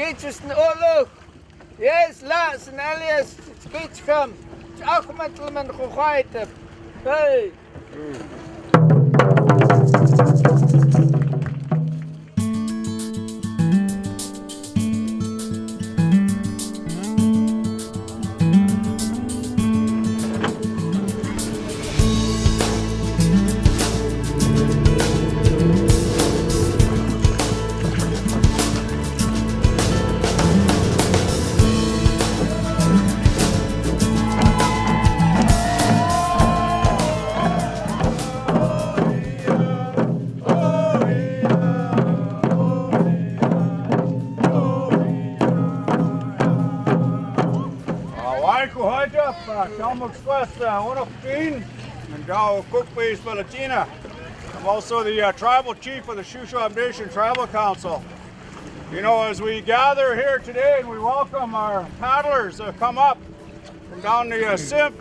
Skeetchestn Gathering. Yes, Lars and alias Skeetchestn. Ahmed من خوايتب. Hey. I'm also the tribal chief of the Shuswap Nation Tribal Council. You know, as we gather here today and we welcome our paddlers that have come up from down the Simp,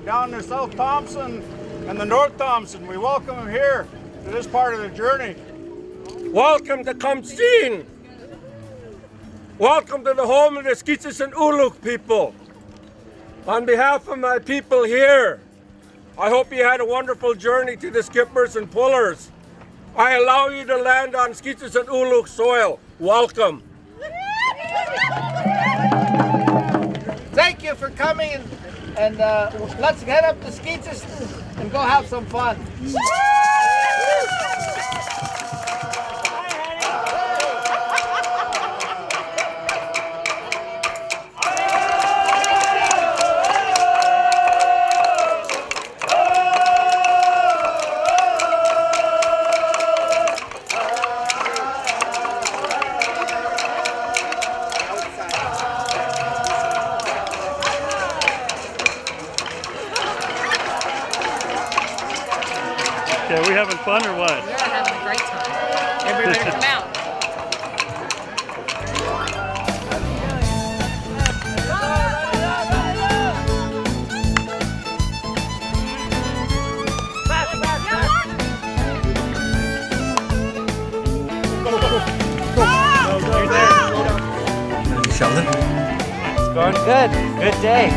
down to South Thompson and the North Thompson, we welcome them here to this part of the journey. Welcome to Skeetchestn. Welcome to the home of the Skeetchestn Gathering people. On behalf of my people here, I hope you had a wonderful journey to the skippers and pullers. I allow you to land on Skeetchestn Gathering soil. Welcome. Thank you for coming and let's head up to Skeetchestn and go have some fun. Okay, are we having fun or what? We are having a great time. Everybody come out. Sheldon? It's going good. Good day.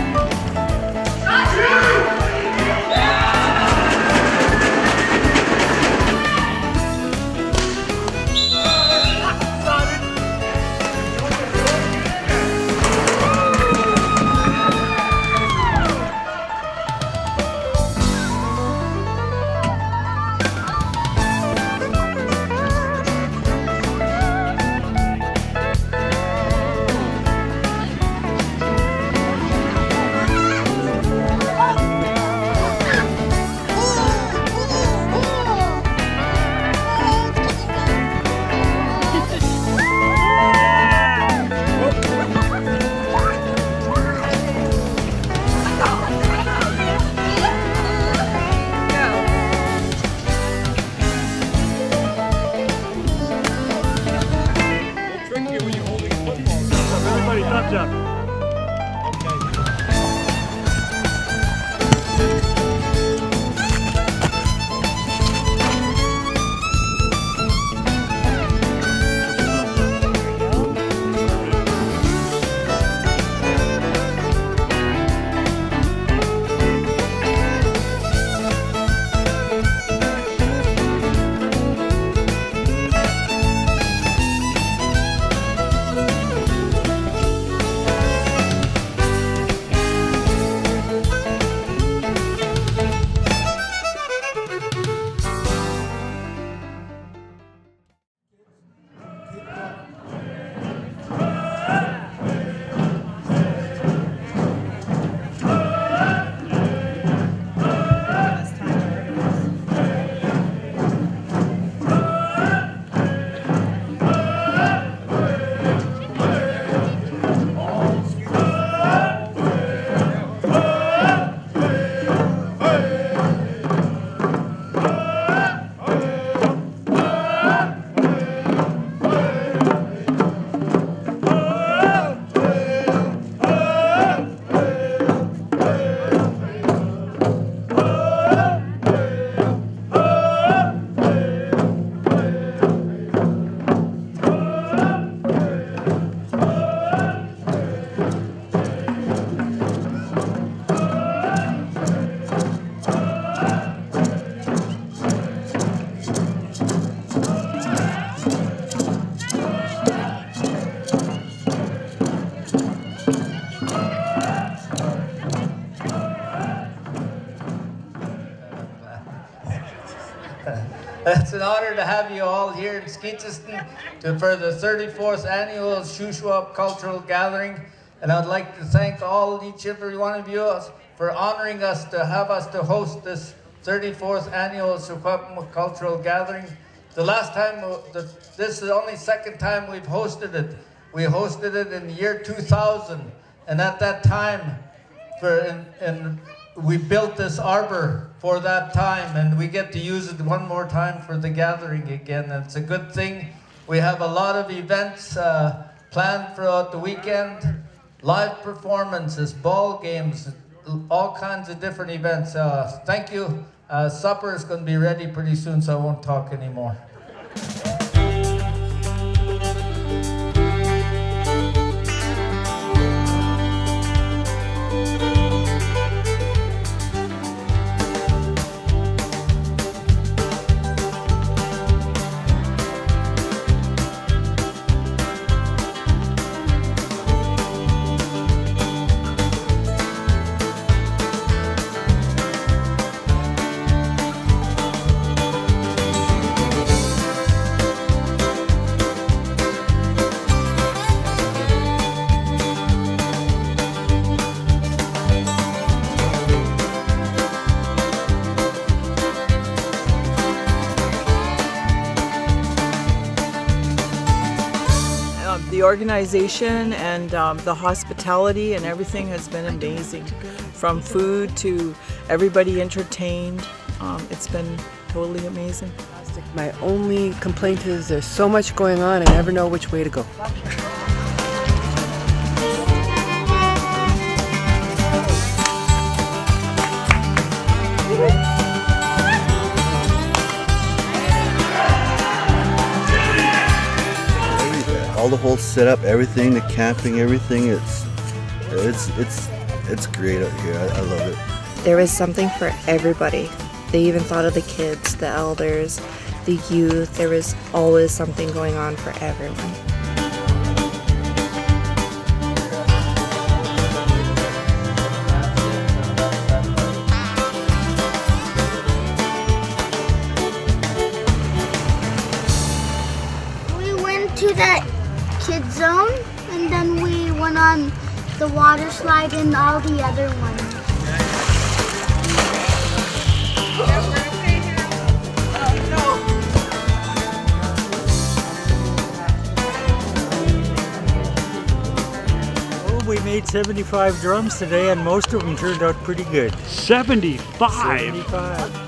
Everybody thumbs up. It's an honor to have you all here in Skeetchestn for the 34th annual Secwepemc Cultural Gathering. And I'd like to thank each and every one of you for honoring us to have us to host this 34th annual Secwepemc Cultural Gathering. The last time, this is the only second time we've hosted it. We hosted it in the year 2000, and at that time, we built this arbor for that time, and we get to use it one more time for the gathering again. And it's a good thing. We have a lot of events planned throughout the weekend, live performances, ball games, all kinds of different events. Thank you. Supper is going to be ready pretty soon, so I won't talk anymore. The organization and the hospitality and everything has been amazing. From food to everybody entertained. It's been totally amazing. My only complaint is there's so much going on, I never know which way to go. All the whole setup, everything, the camping, everything, it's great out here. I love it. There was something for everybody. They even thought of the kids, the elders, the youth. There was always something going on for everyone. We went to that kids zone, and then we went on the water slide and all the other ones. Oh, we made 75 drums today, and most of them turned out pretty good. 75? 75.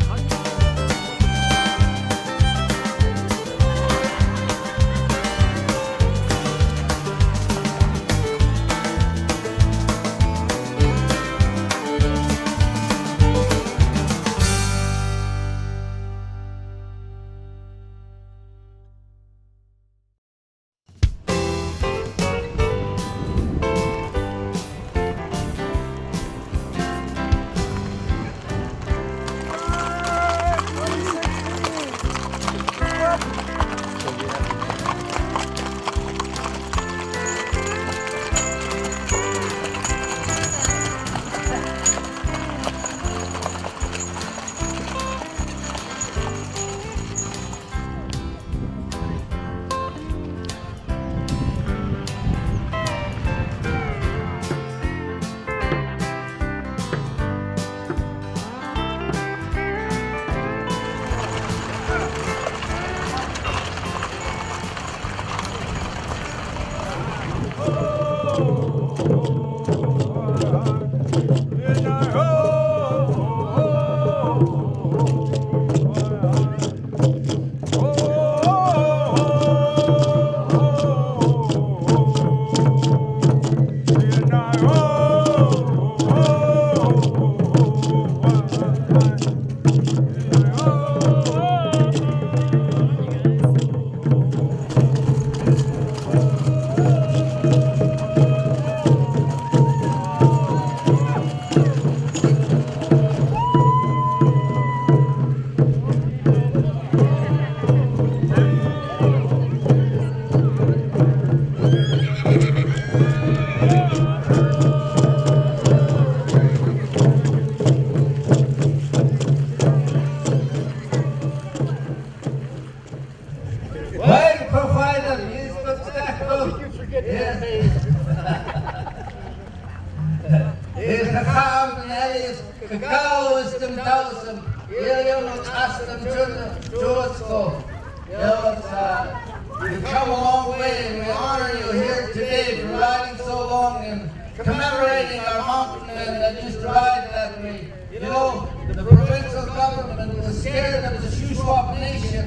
Kakam and Elias, Kakao wisdom Tausam, Ilium Custom Jursko. You've come a long way, and we honor you here today for riding so long and commemorating our mountain men that used to ride that way. You know, the provincial government was scared of the Shuswap Nation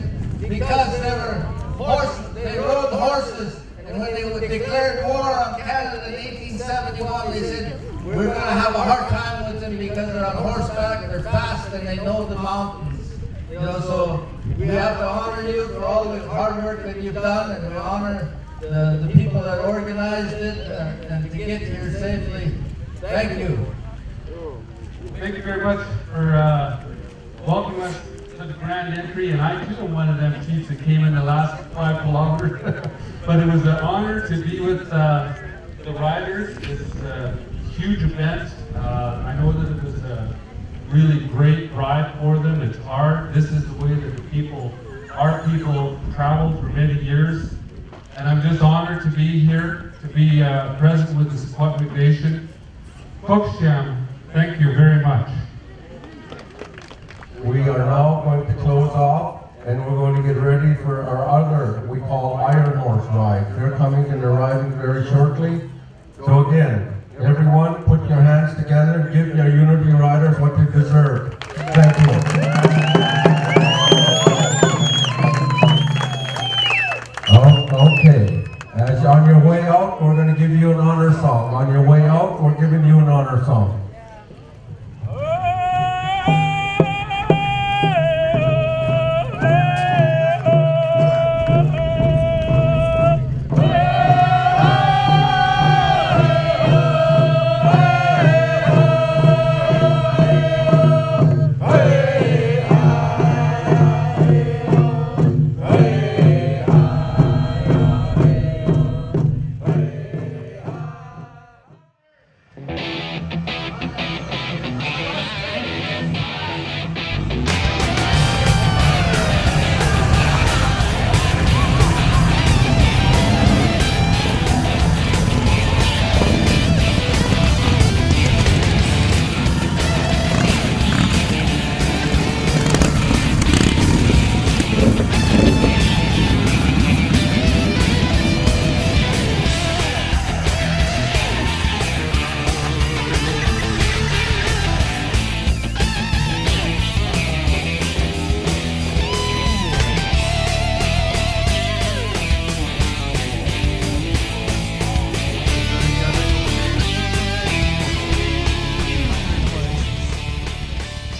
because they were horses, they rode horses, and when they declared war on Canada in 1871, they said, we're going to have a hard time with them because they're on horseback, they're fast, and they know the mountains. You know, so we have to honor you for all the hard work that you've done, and we honor the people that organized it and to get here safely. Thank you. Thank you very much for welcoming us to the grand entry, and I too am one of them chiefs that came in the last 5 kilometers. But it was an honor to be with the riders. It's a huge event. I know that it was a really great ride for them. It's hard. This is the way that our people traveled for many years. And I'm just honored to be here, to be present with the Secwepemc Nation. Skeetchestn, thank you very much. We are now going to close off, and we're going to get ready for our other, we call Iron Horse ride. They're coming and arriving very shortly. So again, everyone put your hands together, give your Unity Riders what they deserve. Thank you. Okay, as on your way out, we're going to give you an honor song. On your way out, we're giving you an honor song.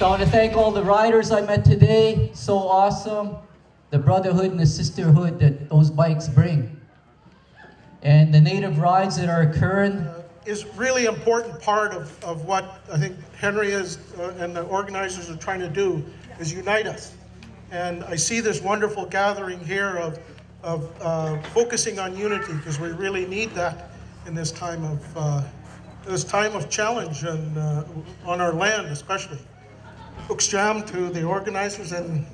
So I want to thank all the riders I met today. So awesome. The brotherhood and the sisterhood that those bikes bring. And the native rides that are occurring. Is really important part of what I think Henry is and the organizers are trying to do is unite us. And I see this wonderful gathering here of focusing on unity, because we really need that in this time of challenge and on our land especially. Skeetchestn to the organizers and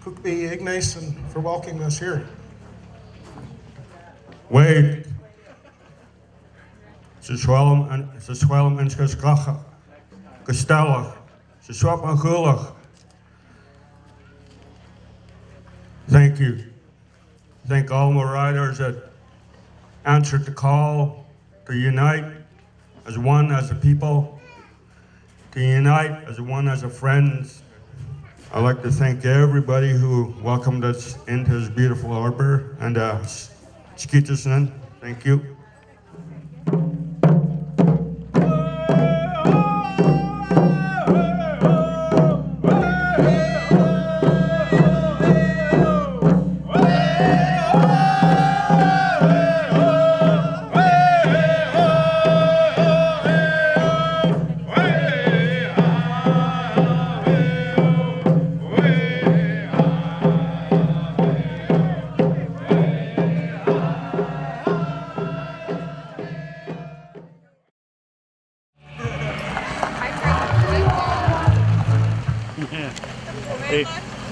Cookby Ignace and for welcoming us here. Wade. Secwepemc en Skeetchestn gestellig. Secwepemc gullig. Thank you. Thank all my riders that answered the call to unite as one, as a people, to unite as one, as a friends. I'd like to thank everybody who welcomed us into this beautiful harbor, and Skeetchestn, thank you.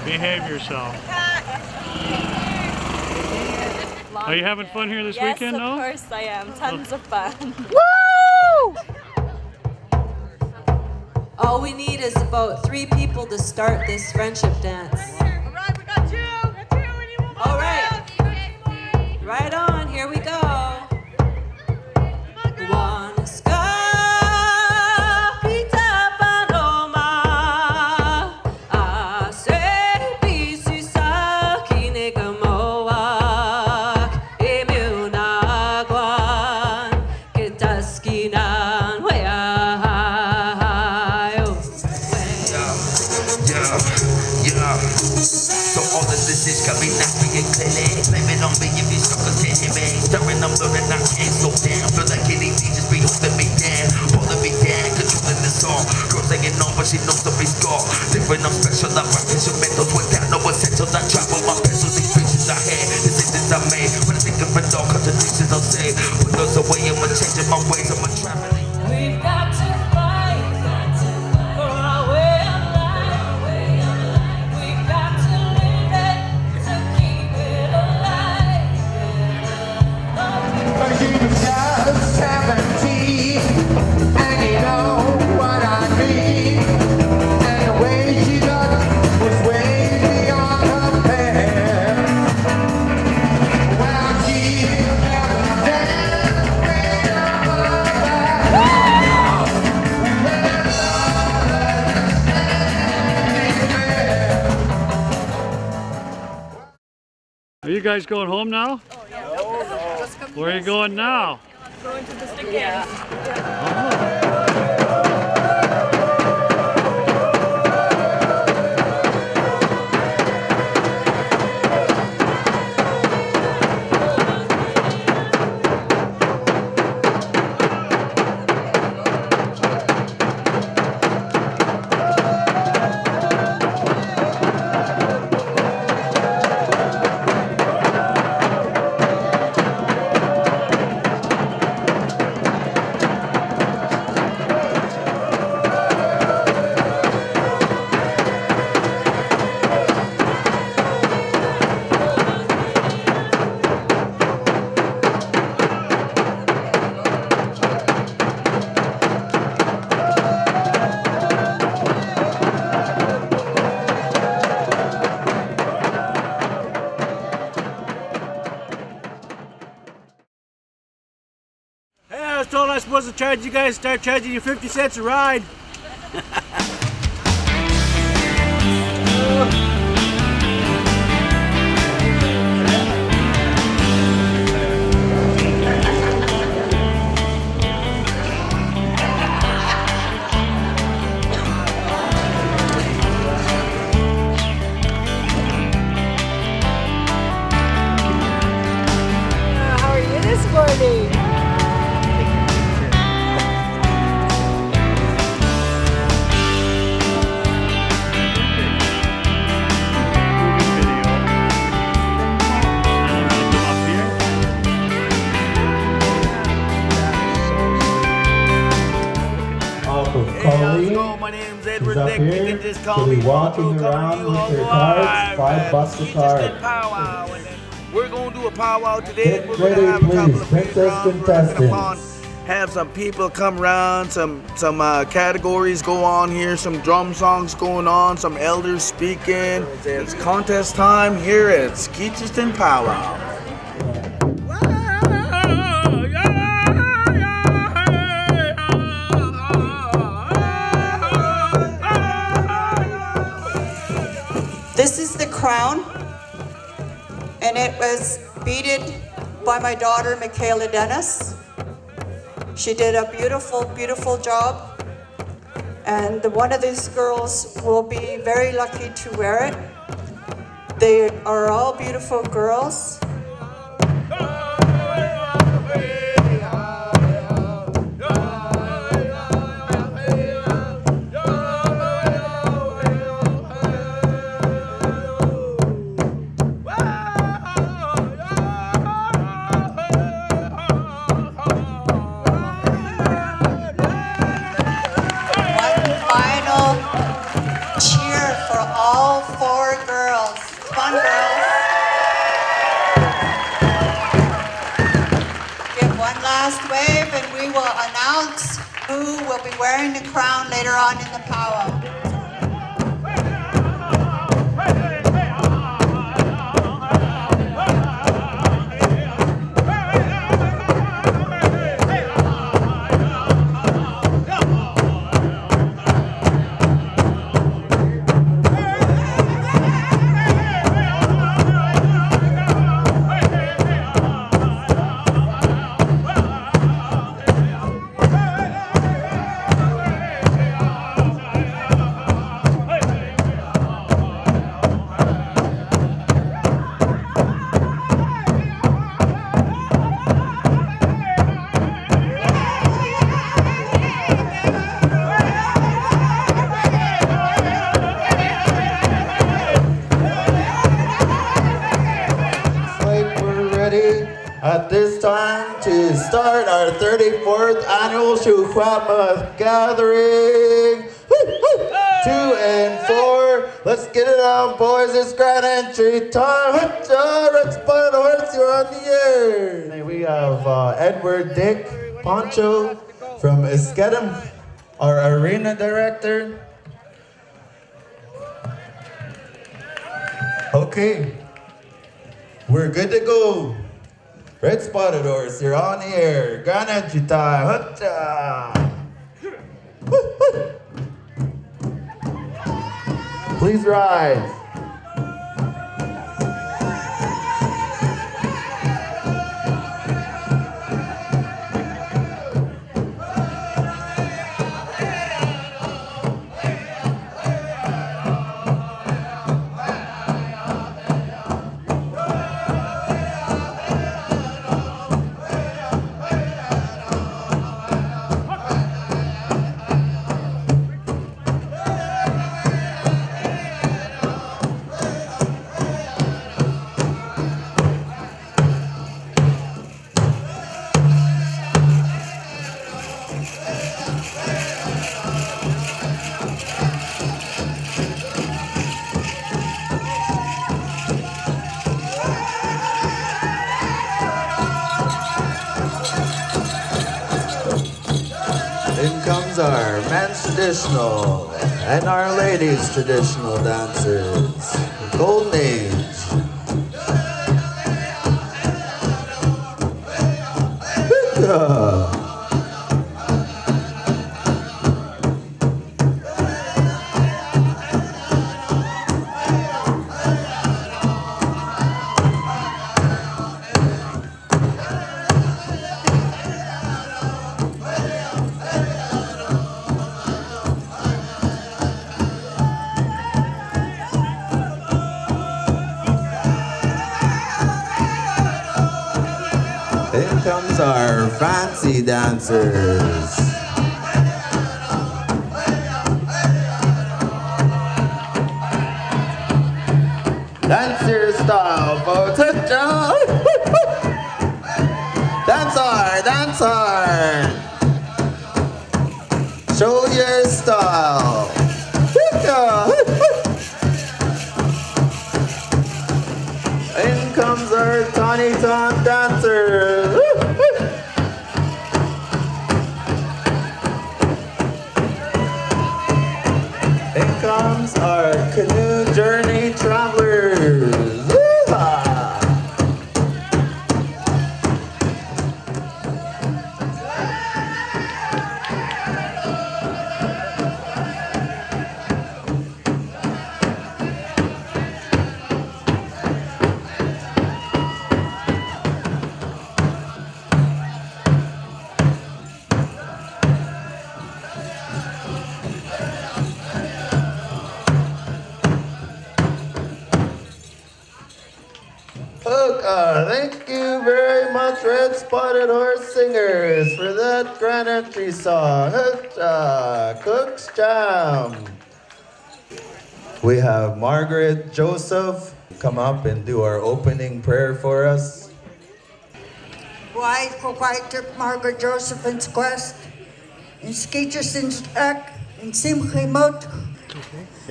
Behave yourself. Are you having fun here this weekend, though? Yes, of course I am. Tons of fun. Woo! All we need is about 3 people to start this friendship dance. All right, we got 2. All right. Right on, here we go. One scapita paloma, a se bisisa kinekamoak, imunaguan, kitaskinan weahayo. Yeah. So all of this is coming out for you clearly. Blame it on me if you suck a hit me. Stirring up blood and I can't slow down. Feel like any just be holding me down. Holding me down, controlling the song. Girl singing on but she knows to be score. Different, I'm special, I rock instrumentals without no essentials. I travel my pencils, these pictures I had, decisions I made. When I think of it all, contradictions I'll say. Put those away, I'm changing my ways, I'm traveling. We've got to fight for our way of life. We've got to live it to keep it alive. But she was just 17, and you know what I mean. And the way she looked was way beyond compare. Well, she never danced way Are you guys going home now? Where are you going now? Going to the stick dance. Hey, I was told I was supposed to charge you guys, start charging you 50 cents a ride. How are you this morning? My name's Edward Nick. You can just call me walking around with their cards, $5 a card. We're going to do a powwow today. We're going to have a couple of have some people come around, some categories go on here, some drum songs going on, some elders speaking. It's contest time here at Skeetchestn Powwow. This is the crown, and it was beaded by my daughter, Michaela Dennis. She did a beautiful, beautiful job, and one of these girls will be very lucky to wear it. They are all beautiful girls. All 4 girls. Come on, girls. Give one last wave and we will announce who will be wearing the crown later on in the powwow. At this time to start our 34th annual Secwepemc Gathering. 2 and 4. Let's get it on, boys. It's grand entry time. Red Spotted Horse, you're on the air. We have Edward Dick Poncho from Skeetchestn, our arena director. Okay, we're good to go. Red Spotted Horse, you're on the air. Grand entry time. Please rise. In comes our men's traditional and our ladies' traditional dancers. Golden Age. In comes our fancy dancers. Dance your style, folks. Dance hard, dance hard. Show your style. In comes our Tawny Tom dancers. In comes our canoe journey travelers. Thank you very much, Red Spotted Horse Singers, for that grand entry song. Cook's Jam. We have Margaret Joseph come up and do our opening prayer for us. Wife for Margaret Joseph and Quest, in Skeetchestn Gathering, in Simchimot,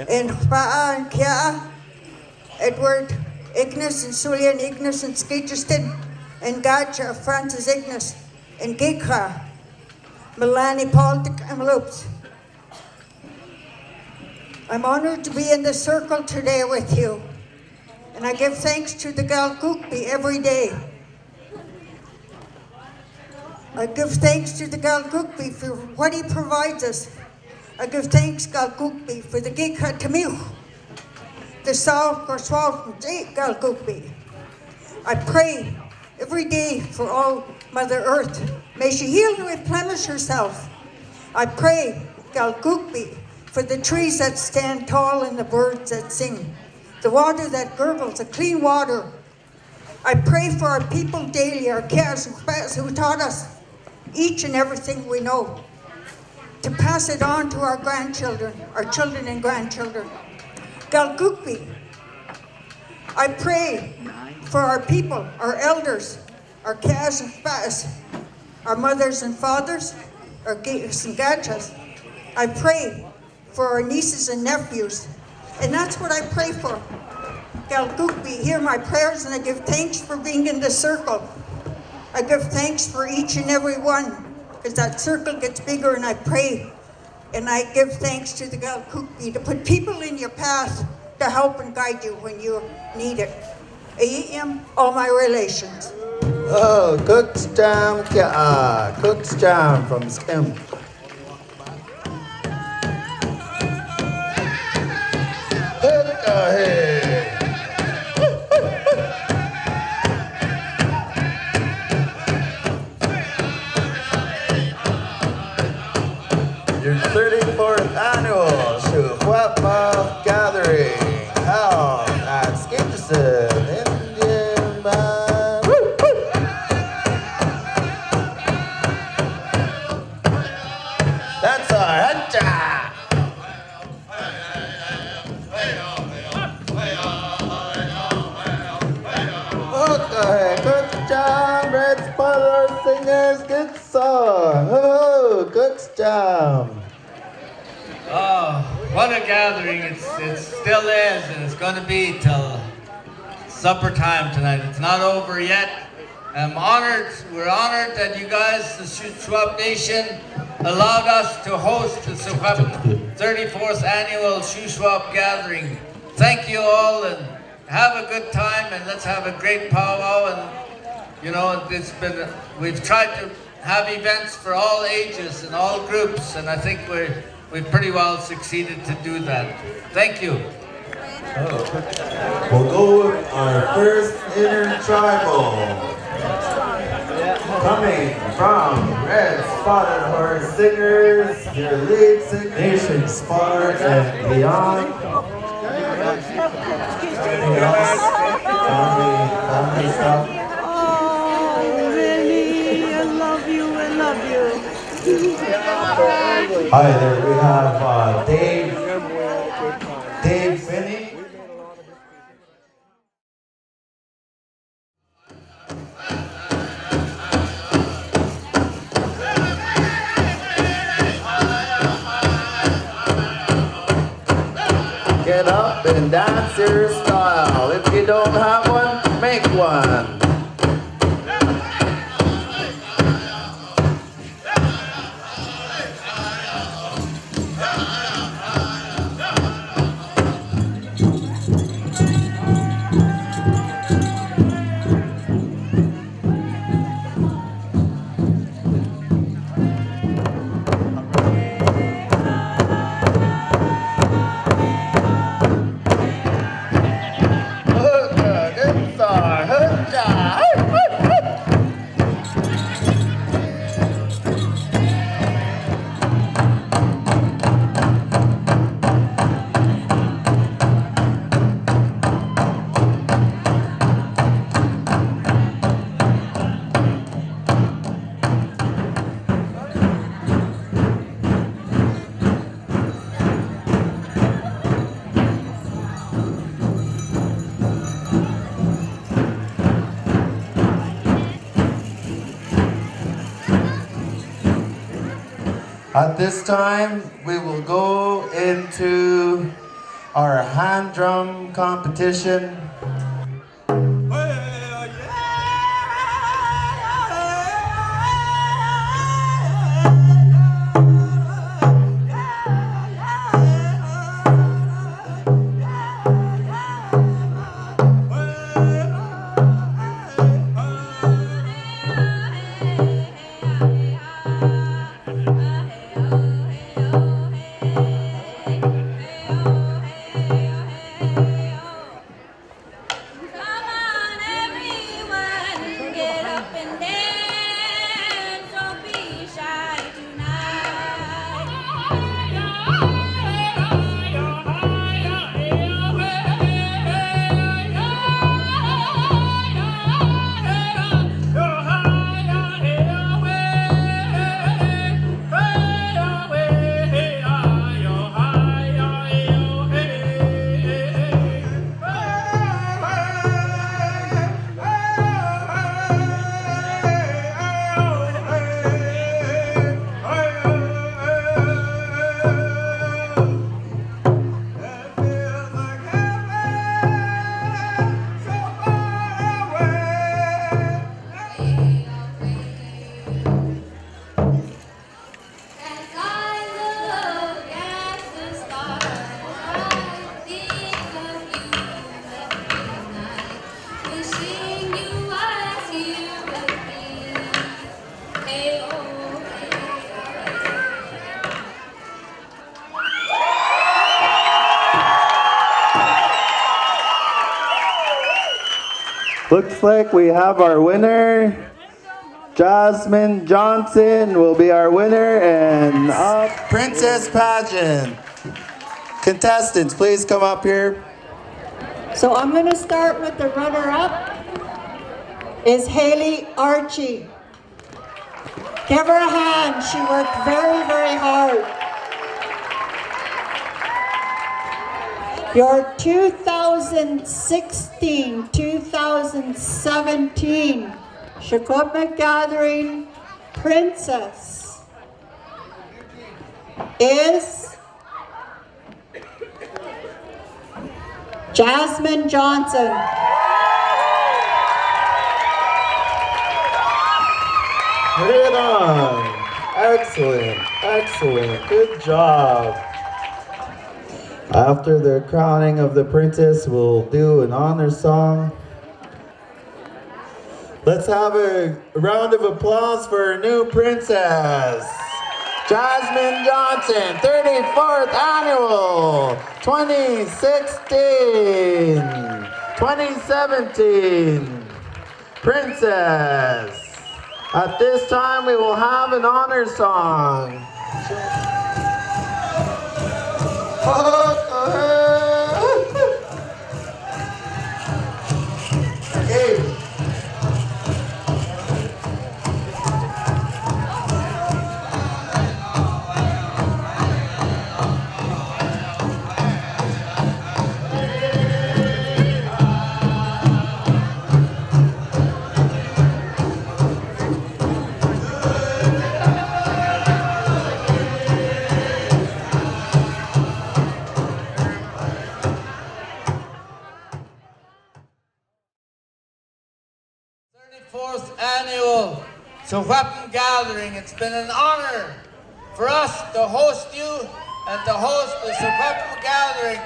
in Paa and Kia, Edward Ignace and Sulian Ignace and Skeetchestn, and Gacha Francis Ignace and Gikha, Milani Paltic Kamloops. I'm honored to be in the circle today with you, and I give thanks to the Galgukbi every day. I give thanks to the Galgukbi for what he provides us. I give thanks Galgukbi for the Gika Tamiu, the South or Swal Galgukbi. I pray every day for all Mother Earth. May she heal and replenish herself. I pray Galgukbi for the trees that stand tall and the birds that sing, the water that gurgles, the clean water. I pray for our people daily, our Kias who taught us each and everything we know, to pass it on to our grandchildren, our children and grandchildren. Galgukbi, I pray for our people, our elders, our Kias and Spas, our mothers and fathers, our Gays and Gachas. I pray for our nieces and nephews, and that's what I pray for. Galgukbi, hear my prayers, and I give thanks for being in the circle. I give thanks for each and every one, because that circle gets bigger, and I pray, and I give thanks to the Galgukbi to put people in your path to help and guide you when you need it. AEM, all my relations. Oh, Skeetchestn Skeetchestn from Skeetchestn. Your 34th annual Secwepemc Gathering held at Skeetchestn Indian Band. That's our hunter. Okay, good job, Red Spoiler Singers, good song. Oh, good job. Oh, what a gathering. It still is, and it's going to be till supper time tonight. It's not over yet. I'm honored, we're honored that you guys, the Secwepemc Nation, allowed us to host the Secwepemc 34th annual Secwepemc Gathering. Thank you all, and have a good time, and let's have a great powwow. And you know, we've tried to have events for all ages and all groups, and I think we've pretty well succeeded to do that. Thank you. We'll go with our first intertribal. Coming from Red Spotted Horse Singers, your lead singer, Nation Spar and beyond. Anything else? Family stuff? Oh, really? I love you, I love you. Hi there, we have Dave Finney. Get up and dance your style. If you don't have one, make one. At this time, we will go into our hand drum competition. Looks like we have our winner. Jasmine Johnson will be our winner, and Princess Pageant. Contestants, please come up here. So I'm going to start with the runner-up. Is Haley Archie. Give her a hand. She worked very, very hard. Your 2016-2017 Secwepemc Gathering Princess is Jasmine Johnson. Right on. Excellent, excellent. Good job. After the crowning of the princess, we'll do an honor song. Let's have a round of applause for our new princess, Jasmine Johnson, 34th Annual, 2016-2017 Princess. At this time, we will have an honor song. Okay. Annual Secwepemc Gathering. It's been an honor for us to host you and to host the Secwepemc Gathering.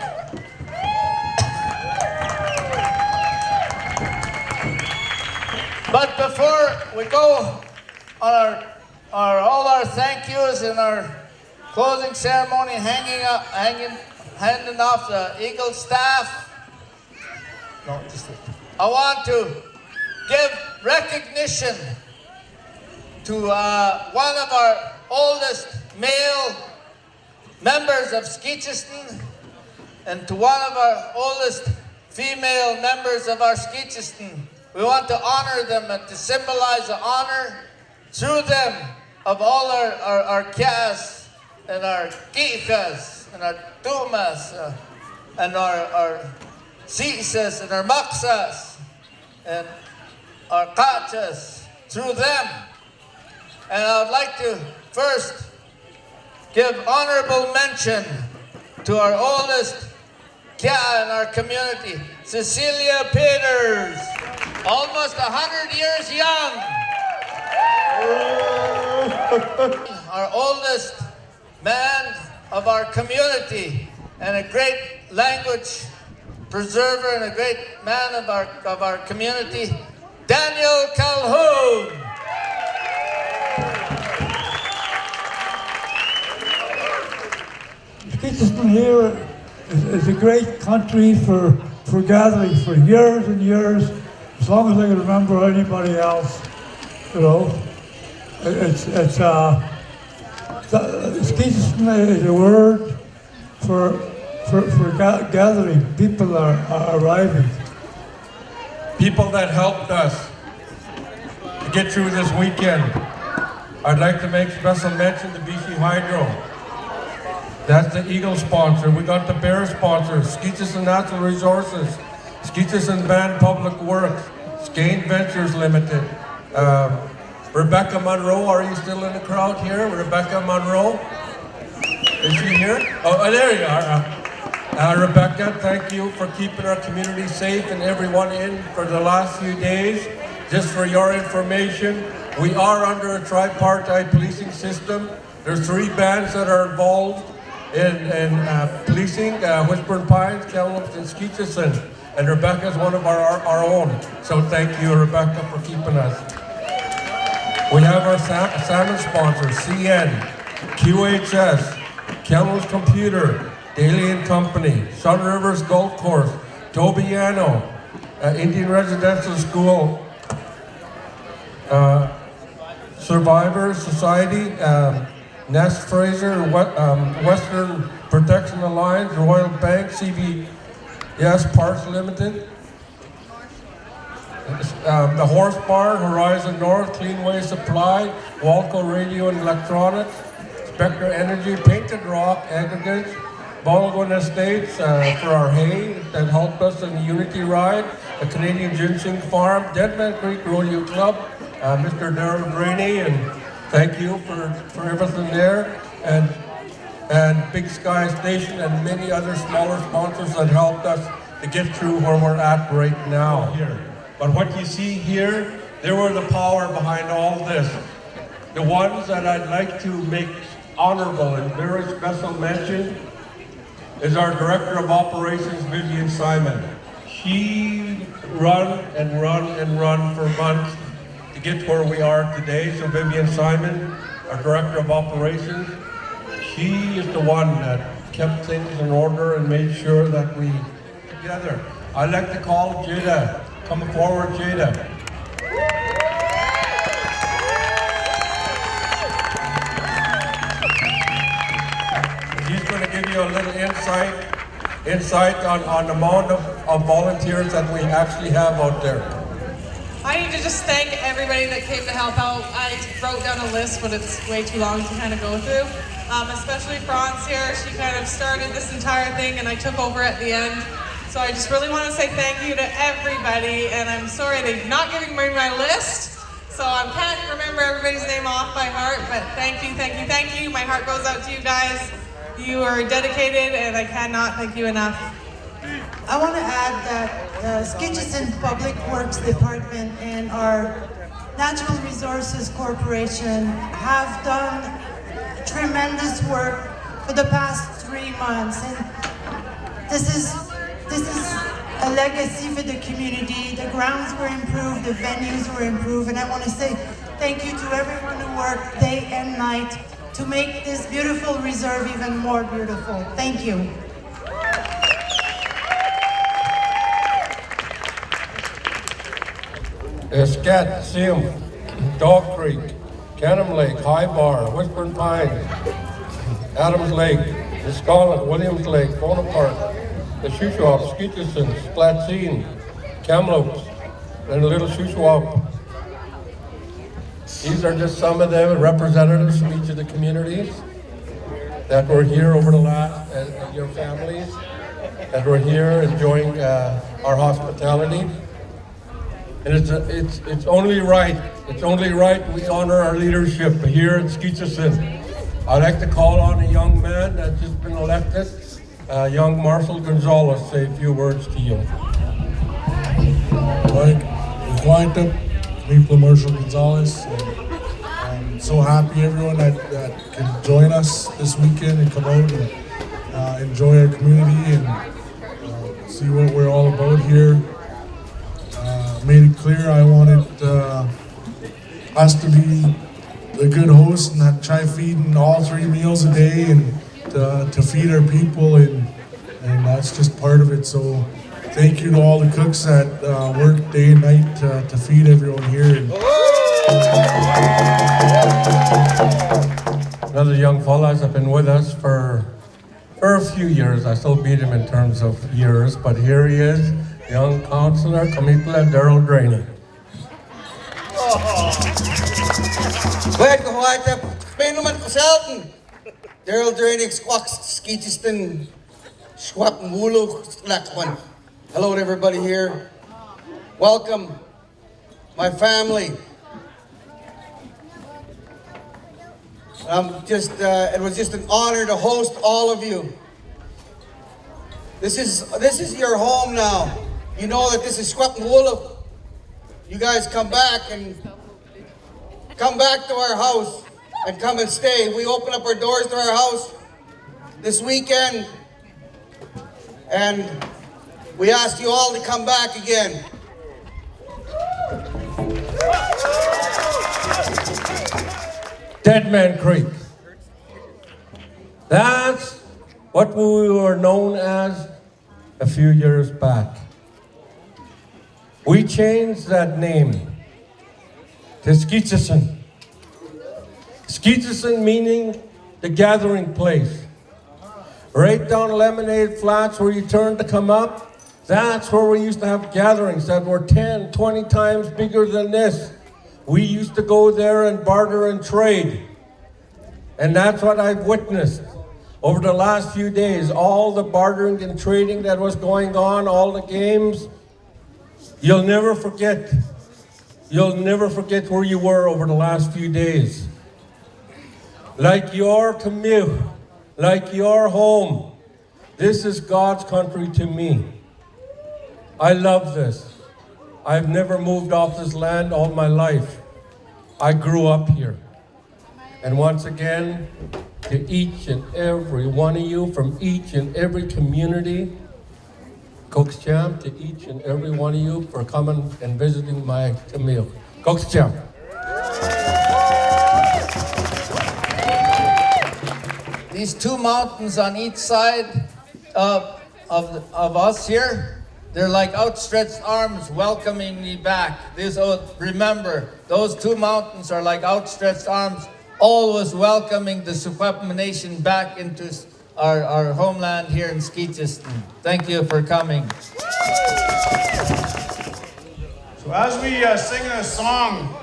But before we go on all our thank yous and our closing ceremony, handing off the Eagle staff, I want to give recognition to one of our oldest male members of Skeetchestn and to one of our oldest female members of our Skeetchestn. We want to honor them and to symbolize the honor through them of all our kias and our kiikas and our tumas and our sisas and our maksas and our kachas, through them. And I would like to first give honorable mention to our oldest kia in our community, Cecilia Peters, almost 100 years young. Our oldest man of our community and a great language preserver and a great man of our community, Daniel Calhoun. Skeetchestn here is a great country for gathering for years and years, as long as I can remember anybody else, you know. Skeetchestn is a word for gathering. People are arriving. People that helped us to get through this weekend. I'd like to make special mention to BC Hydro. That's the Eagle sponsor. We got the Bear sponsors, Skeetchestn Natural Resources, Skeetchestn Band Public Works, Skane Ventures Limited. Rebecca Monroe, are you still in the crowd here? Rebecca Monroe? Is she here? Oh, there you are. Rebecca, thank you for keeping our community safe and everyone in for the last few days. Just for your information, we are under a tripartite policing system. There's 3 bands that are involved in policing, Whispering Pines, Kamloops, and Skeetchestn. And Rebecca is one of our own. So thank you, Rebecca, for keeping us. We have our salmon sponsors, CN, QHS, Kamloops Computer, Daly & Company, Sun Rivers Golf Course, Tobiano, Indian Residential School Survivors Society, Nest Fraser, Western Protection Alliance, Royal Bank, CVS Parks Limited, the Horse Barn, Horizon North, Cleanway Supply, Walco Radio and Electronics, Spectre Energy, Painted Rock Aggregates, Baldwin Estates for our hay that helped us in the Unity Ride, the Canadian Ginseng Farm, Deadman Creek Rodeo Club, Mr. Darrell Graney, and thank you for everything there, and Big Sky Station and many other smaller sponsors that helped us to get through where we're at right now here. But what you see here, they were the power behind all this. The ones that I'd like to make honorable and very special mention is our Director of Operations, Vivian Simon. She run and run and run for months to get to where we are today. So Vivian Simon, our Director of Operations, she is the one that kept things in order and made sure that we together. I'd like to call Jada. Come forward, Jada. She's going to give you a little insight on the amount of volunteers that we actually have out there. I need to just thank everybody that came to help out. I wrote down a list, but it's way too long to kind of go through. Especially Franz here. She kind of started this entire thing and I took over at the end. So I just really want to say thank you to everybody, and I'm sorry they're not giving me my list, so I can't remember everybody's name off by heart, but thank you, thank you, thank you. My heart goes out to you guys. You are dedicated, and I cannot thank you enough. I want to add that Skeetchestn Public Works Department and our Natural Resources Corporation have done tremendous work for the past 3 months, and this is a legacy for the community. The grounds were improved, the venues were improved, and I want to say thank you to everyone who worked day and night to make this beautiful reserve even more beautiful. Thank you. Scat, Sim, Dog Creek, Canham Lake, High Bar, Whispering Pines, Adams Lake, Escalent, Williams Lake, Bonaparte, the Shuswap, Skeetchestn, Splatine, Kamloops, and the Little Shuswap. These are just some of the representatives from each of the communities that were here over the last, and your families that were here enjoying our hospitality. And it's only right. It's only right we honor our leadership here in Skeetchestn. I'd like to call on a young man that's just been elected. Young Marshall Gonzalez, say a few words to you. Marshall Gonzalez. I'm so happy everyone that can join us this weekend and come out and enjoy our community and see what we're all about here. Made it clear I wanted us to be a good host and not try feeding all 3 meals a day and to feed our people, and that's just part of it. So thank you to all the cooks that work day and night to feed everyone here. Another young fella has been with us for a few years. I still beat him in terms of years, but here he is, young councillor Kamitla Darrell Graney. Darrell Drainix, Skeetchestn, Secwepemc. Hello to everybody here. Welcome, my family. It was just an honor to host all of you. This is your home now. You know that this is Secwepemc. You guys come back to our house and come and stay. We open up our doors to our house this weekend, and we ask you all to come back again. Deadman Creek. That's what we were known as a few years back. We changed that name to Skeetchestn. Skeetchestn meaning the gathering place. Right down Lemonade Flats where you turn to come up, that's where we used to have gatherings that were 10, 20 times bigger than this. We used to go there and barter and trade. And that's what I've witnessed over the last few days. All the bartering and trading that was going on, all the games. You'll never forget. You'll never forget where you were over the last few days. Like your Camille, like your home. This is God's country to me. I love this. I've never moved off this land all my life. I grew up here. And once again, to each and every one of you from each and every community, Skeetchestn, to each and every one of you for coming and visiting my Camille. Skeetchestn. These two mountains on each side of us here, they're like outstretched arms welcoming me back. Remember, those two mountains are like outstretched arms, always welcoming the Secwepemc Nation back into our homeland here in Skeetchestn. Thank you for coming. So as we sing this song,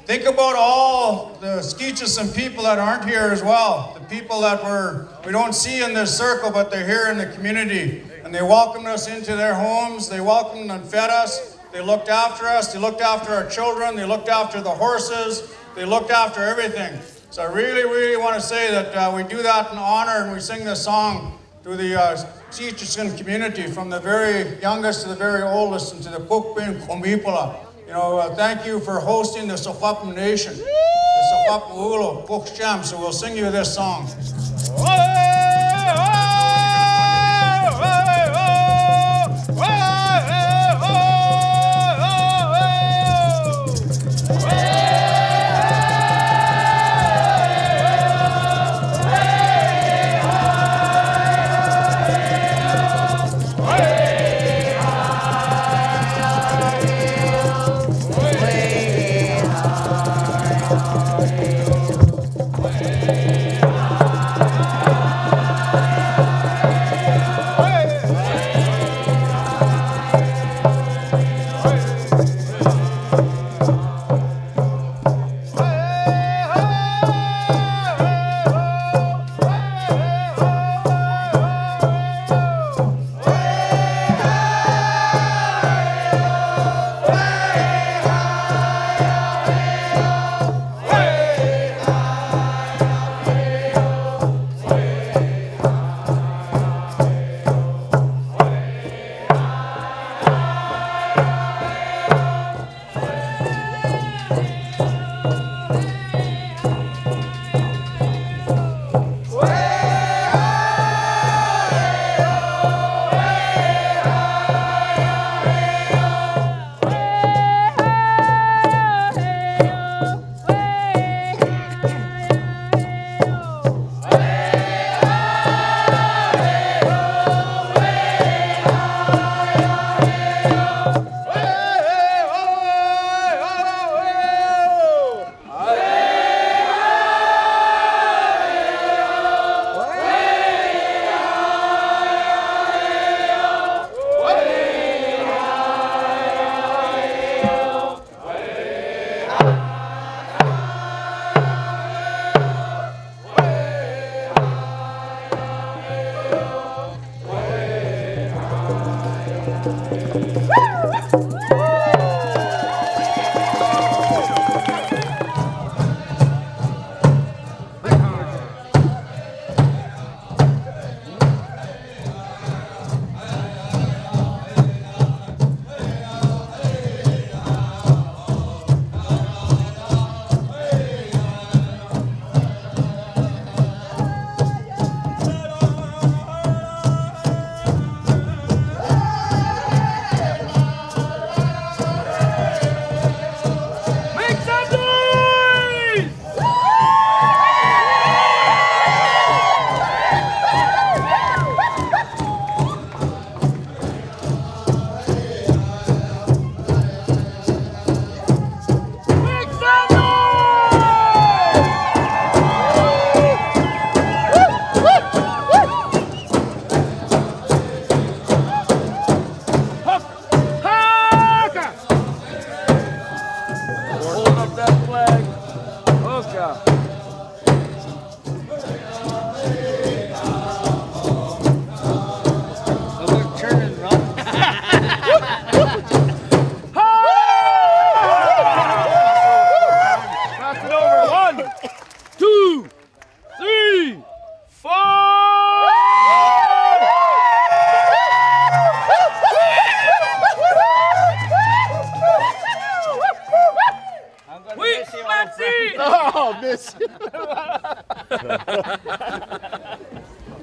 think about all the Skeetchestn people that aren't here as well. The people that we don't see in this circle, but they're here in the community. And they welcomed us into their homes. They welcomed and fed us. They looked after us. They looked after our children. They looked after the horses. They looked after everything. So I really, really want to say that we do that in honor, and we sing this song to the Skeetchestn community, from the very youngest to the very oldest, and to the Secwepemc people. You know, thank you for hosting the Secwepemc Nation, the Secwepemc Ulo, Skeetchestn. So we'll sing you this song.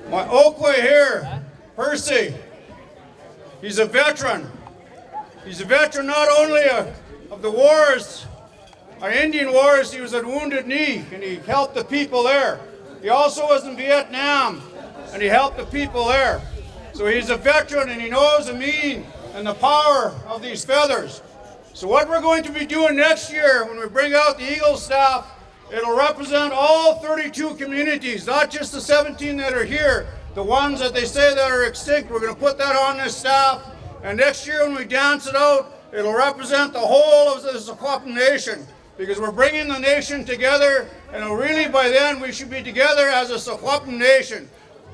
My Oakway here, Percy. He's a veteran. He's a veteran not only of the wars, our Indian wars. He was at Wounded Knee, and he helped the people there. He also was in Vietnam, and he helped the people there. So he's a veteran, and he knows the meaning and the power of these feathers. So what we're going to be doing next year when we bring out the Eagle staff, it'll represent all 32 communities, not just the 17 that are here, the ones that they say that are extinct. We're going to put that on this staff, and next year when we dance it out, it'll represent the whole of the Secwepemc Nation, because we're bringing the nation together, and really by then we should be together as a Secwepemc Nation,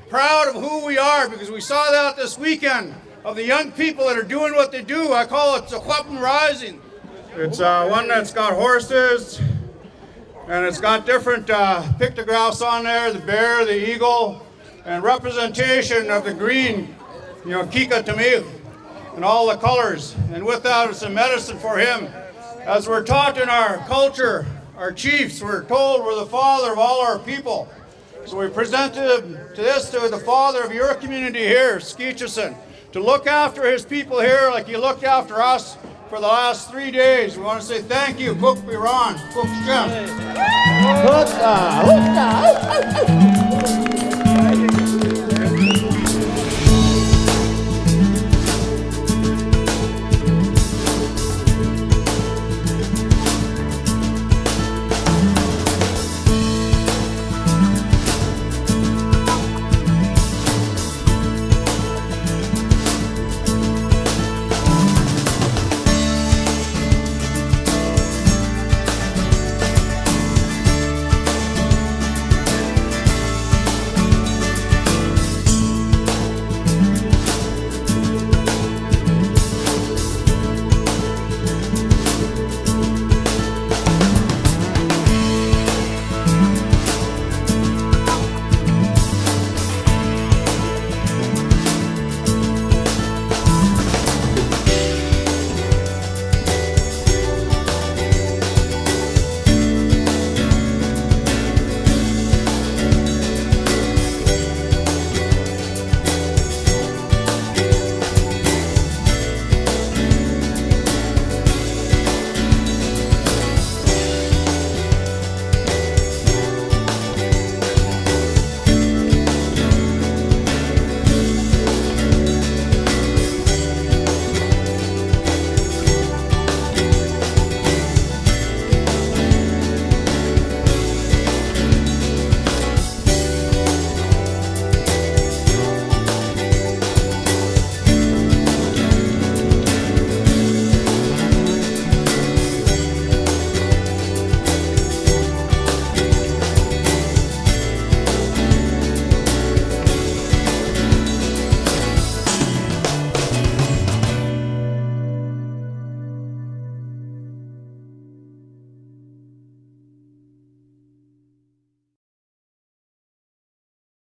proud of who we are, because we saw that this weekend of the young people that are doing what they do. I call it Secwepemc Rising. It's one that's got horses, and it's got different pictographs on there, the bear, the eagle, and representation of the green, Kika Tamil, and all the colors. And with that, it's a medicine for him. As we're taught in our culture, our chiefs, we're told we're the father of all our people. So we presented this to the father of your community here, Skeetchestn, to look after his people here like he looked after us for the last 3 days. We want to say thank you, Cook Biran, Cook Chef.